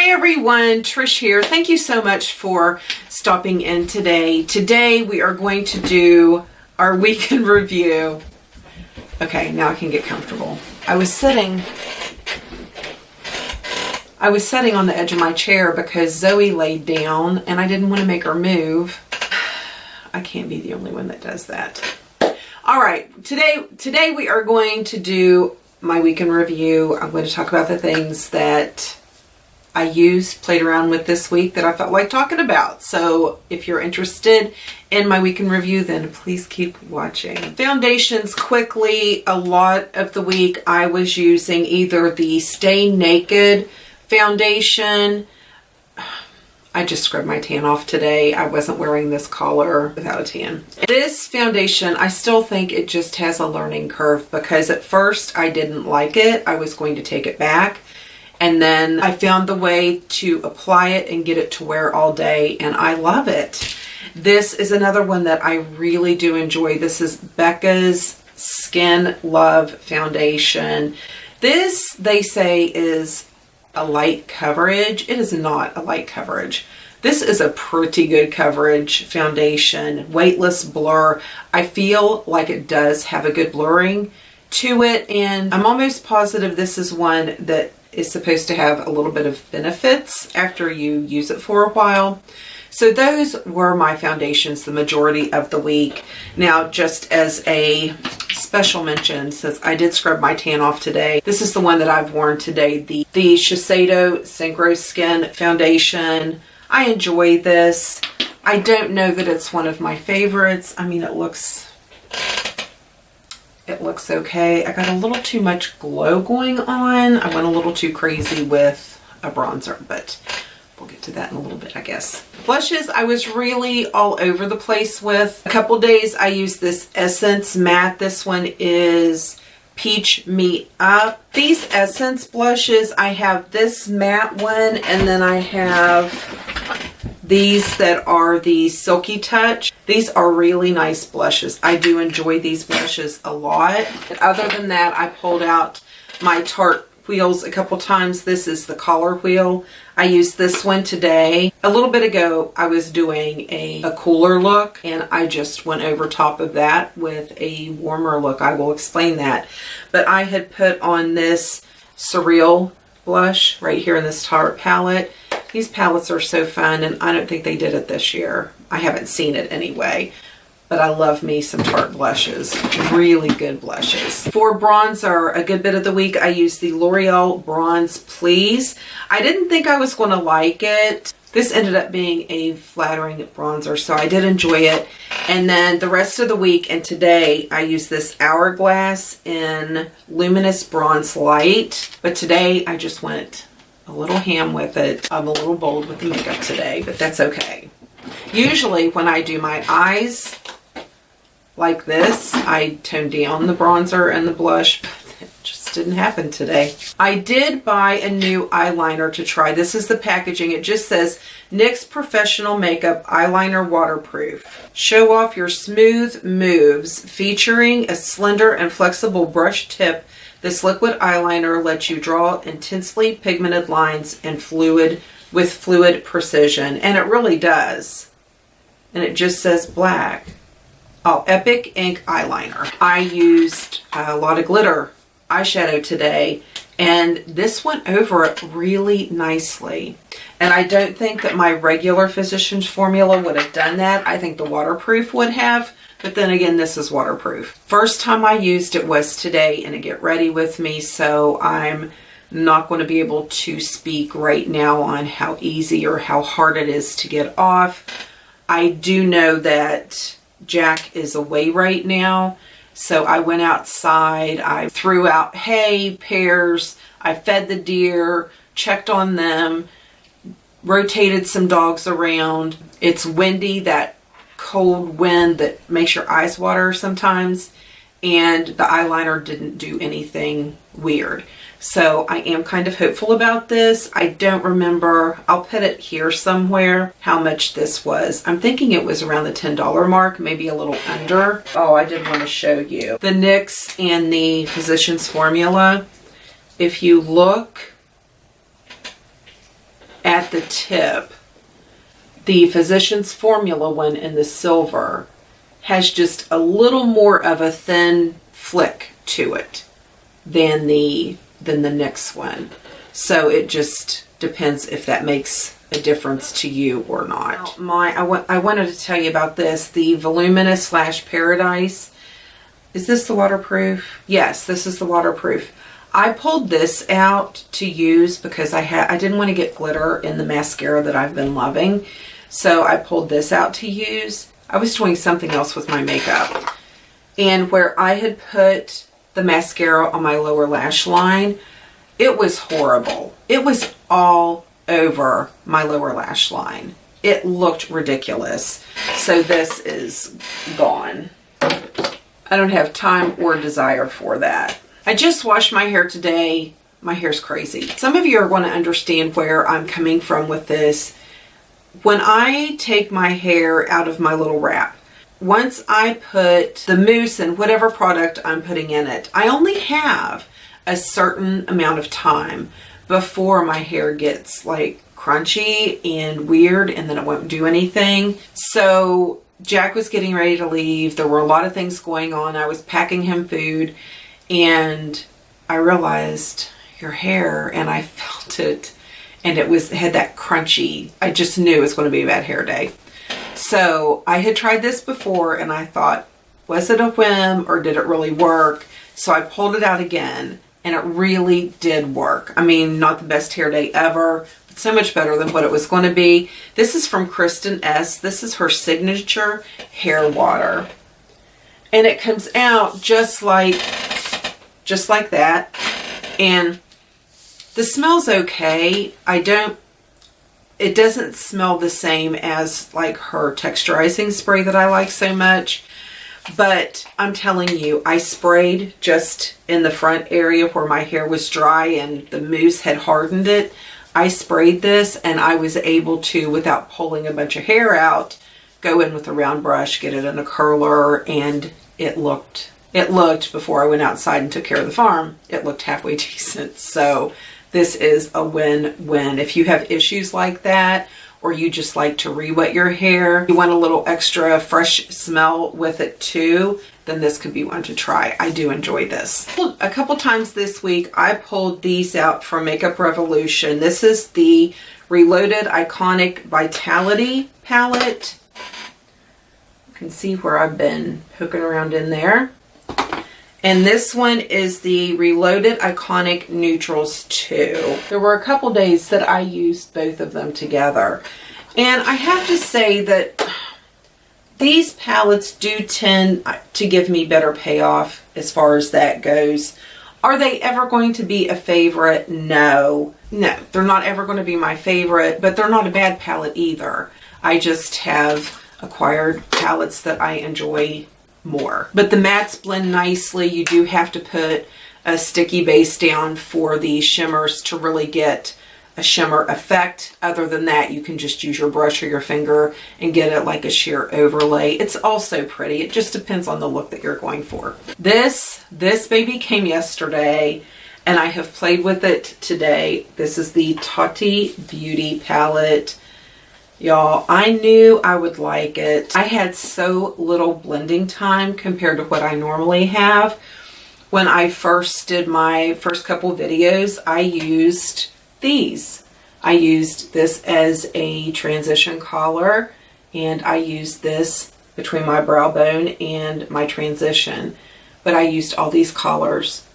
Hi everyone, Trish here. Thank you so much for stopping in today. Today we are going to do our weekend review. Okay, now I can get comfortable. I was sitting on the edge of my chair because Zoe laid down and I didn't want to make her move. I can't be the only one that does that. All right, today we are going to do my weekend review. I'm going to talk about the things that I used, played around with this week that I felt like talking about. So if you're interested in my weekend review, then please keep watching. Foundations quickly. A lot of the week I was using either the Stay Naked foundation. I just scrubbed my tan off today. I wasn't wearing this color without a tan. This foundation, I still think it just has a learning curve because at first I didn't like it. I was going to take it back. And then I found the way to apply it and get it to wear all day, and I love it. This is another one that I really do enjoy. This is Becca's Skin Love Foundation. This, they say, is a light coverage. It is not a light coverage. This is a pretty good coverage foundation. Weightless blur. I feel like it does have a good blurring to it, and I'm almost positive this is one that is supposed to have a little bit of benefits after you use it for a while. So those were my foundations the majority of the week. Now, just as a special mention, since I did scrub my tan off today, this is the one that I've worn today, the Shiseido Synchro Skin Foundation. I enjoy this. I don't know that it's one of my favorites. I mean, it looks okay. I got a little too much glow going on. I went a little too crazy with a bronzer, but we'll get to that in a little bit, I guess. Blushes, I was really all over the place with. A couple days I used this Essence Matte. This one is Peach Me Up. These Essence blushes, I have this matte one, and then I have these that are the Silky Touch. These are really nice blushes. I do enjoy these blushes a lot. But other than that, I pulled out my Tarte wheels a couple times. This is the collar wheel. I used this one today. A little bit ago, I was doing a cooler look, and I just went over top of that with a warmer look. I will explain that. But I had put on this Surreal blush right here in this Tarte palette. These palettes are so fun, and I don't think they did it this year. I haven't seen it anyway, but I love me some Tarte blushes. Really good blushes. For bronzer, a good bit of the week, I used the L'Oreal Bronze Please. I didn't think I was going to like it. This ended up being a flattering bronzer, so I did enjoy it. And then the rest of the week and today, I used this Hourglass in Luminous Bronze Light. But today, I just went a little ham with it. I'm a little bold with the makeup today, but that's okay. Usually, when I do my eyes like this, I tone down the bronzer and the blush, but it just didn't happen today. I did buy a new eyeliner to try. This is the packaging. It just says NYX Professional Makeup Eyeliner Waterproof. Show off your smooth moves, featuring a slender and flexible brush tip. This liquid eyeliner lets you draw intensely pigmented lines and with fluid precision, and it really does. And it just says black. Oh, Epic Ink Eyeliner. I used a lot of glitter eyeshadow today, and this went over it really nicely. And I don't think that my regular Physicians formula would have done that. I think the waterproof would have, but then again, this is waterproof. First time I used it was today in a Get Ready With Me, so I'm not going to be able to speak right now on how easy or how hard it is to get off. I do know that Jack is away right now, so I went outside, I threw out hay, pears, I fed the deer, checked on them, rotated some dogs around. It's windy, that cold wind that makes your eyes water sometimes, and the eyeliner didn't do anything weird. So I am kind of hopeful about this. I don't remember, I'll put it here somewhere, how much this was. I'm thinking it was around the $10 mark, maybe a little under. Oh, I did want to show you the NYX and the Physicians formula. If you look at the tip, the Physicians Formula one in the silver has just a little more of a thin flick to it than the NYX one. So it just depends if that makes a difference to you or not. I wanted to tell you about this, the Voluminous Slash Paradise. Is this the waterproof? Yes, this is the waterproof. I pulled this out to use because I didn't want to get glitter in the mascara that I've been loving. So I pulled this out to use. I was doing something else with my makeup. And where I had put the mascara on my lower lash line, it was horrible. It was all over my lower lash line. It looked ridiculous. So this is gone. I don't have time or desire for that. I just washed my hair today. My hair's crazy. Some of you are going to understand where I'm coming from with this. When I take my hair out of my little wrap, once I put the mousse and whatever product I'm putting in it, I only have a certain amount of time before my hair gets like crunchy and weird and then it won't do anything. So Jack was getting ready to leave. There were a lot of things going on. I was packing him food and I realized your hair, and I felt it, and it had that crunchy. I just knew it was going to be a bad hair day. So I had tried this before and I thought, was it a whim or did it really work? So I pulled it out again and it really did work. I mean, not the best hair day ever, but so much better than what it was going to be. This is from Kristen S. This is her signature hair water. And it comes out just like that. And the smell's okay. It doesn't smell the same as like her texturizing spray that I like so much. But I'm telling you, I sprayed just in the front area where my hair was dry and the mousse had hardened it. I sprayed this and I was able to, without pulling a bunch of hair out, go in with a round brush, get it in a curler, and it looked, before I went outside and took care of the farm, it looked halfway decent. So this is a win-win. If you have issues like that, or you just like to re-wet your hair, you want a little extra fresh smell with it too, then this could be one to try. I do enjoy this. A couple times this week, I pulled these out from Makeup Revolution. This is the Reloaded Iconic Vitality palette. You can see where I've been poking around in there. And this one is the Reloaded Iconic Neutrals 2. There were a couple days that I used both of them together. And I have to say that these palettes do tend to give me better payoff as far as that goes. Are they ever going to be a favorite? No. No, they're not ever going to be my favorite, but they're not a bad palette either. I just have acquired palettes that I enjoy more. But the mattes blend nicely. You do have to put a sticky base down for the shimmers to really get a shimmer effect. Other than that, you can just use your brush or your finger and get it like a sheer overlay. It's also pretty. It just depends on the look that you're going for. This baby came yesterday and I have played with it today. This is the Tati Beauty palette. Y'all, I knew I would like it. I had so little blending time compared to what I normally have. When I first did my first couple videos, I used these. I used this as a transition color, and I used this between my brow bone and my transition. But I used all these colors.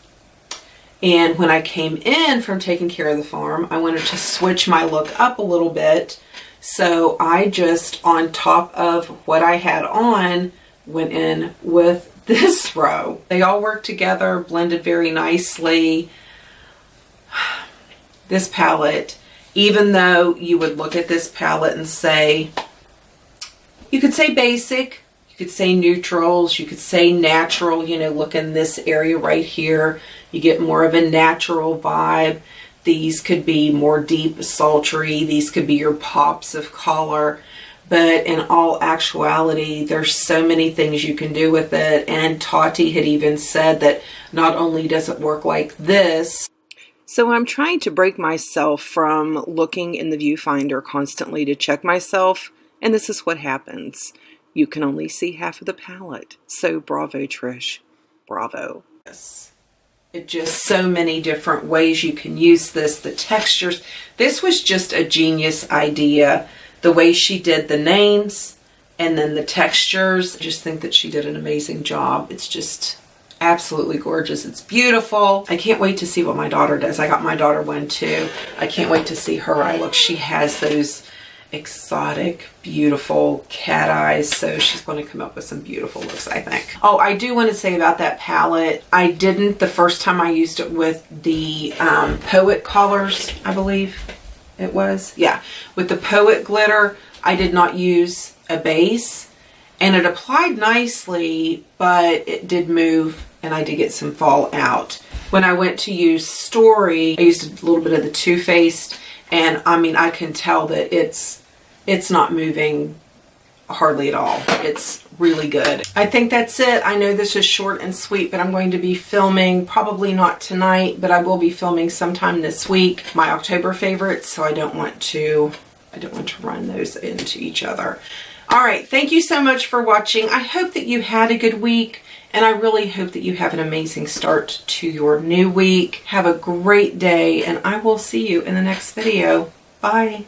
And when I came in from taking care of the farm, I wanted to switch my look up a little bit. So I just, on top of what I had on, went in with this row. They all work together, blended very nicely. This palette, even though you would look at this palette and say, you could say basic, you could say neutrals, you could say natural, you know, look in this area right here, you get more of a natural vibe. These could be more deep, sultry. These could be your pops of color. But in all actuality, there's so many things you can do with it. And Tati had even said that not only does it work like this, So I'm trying to break myself from looking in the viewfinder constantly to check myself, and this is what happens. You can only see half of the palette. So bravo, Trish. Bravo. Yes. It just so many different ways you can use this. The textures. This was just a genius idea. The way she did the names and then the textures. I just think that she did an amazing job. It's just absolutely gorgeous. It's beautiful. I can't wait to see what my daughter does. I got my daughter one too. I can't wait to see her eye look. She has those exotic, beautiful cat eyes, so she's going to come up with some beautiful looks, I think. Oh, I do want to say about that palette, I didn't the first time I used it with the Poet colors, I believe it was. Yeah, with the Poet glitter, I did not use a base, and it applied nicely, but it did move, and I did get some fallout. When I went to use Story, I used a little bit of the Too Faced, and I mean, I can tell that it's not moving hardly at all. It's really good. I think that's it. I know this is short and sweet, but I'm going to be filming, probably not tonight, but I will be filming sometime this week, my October favorites, so I don't want to run those into each other. All right, thank you so much for watching. I hope that you had a good week, and I really hope that you have an amazing start to your new week. Have a great day, and I will see you in the next video. Bye.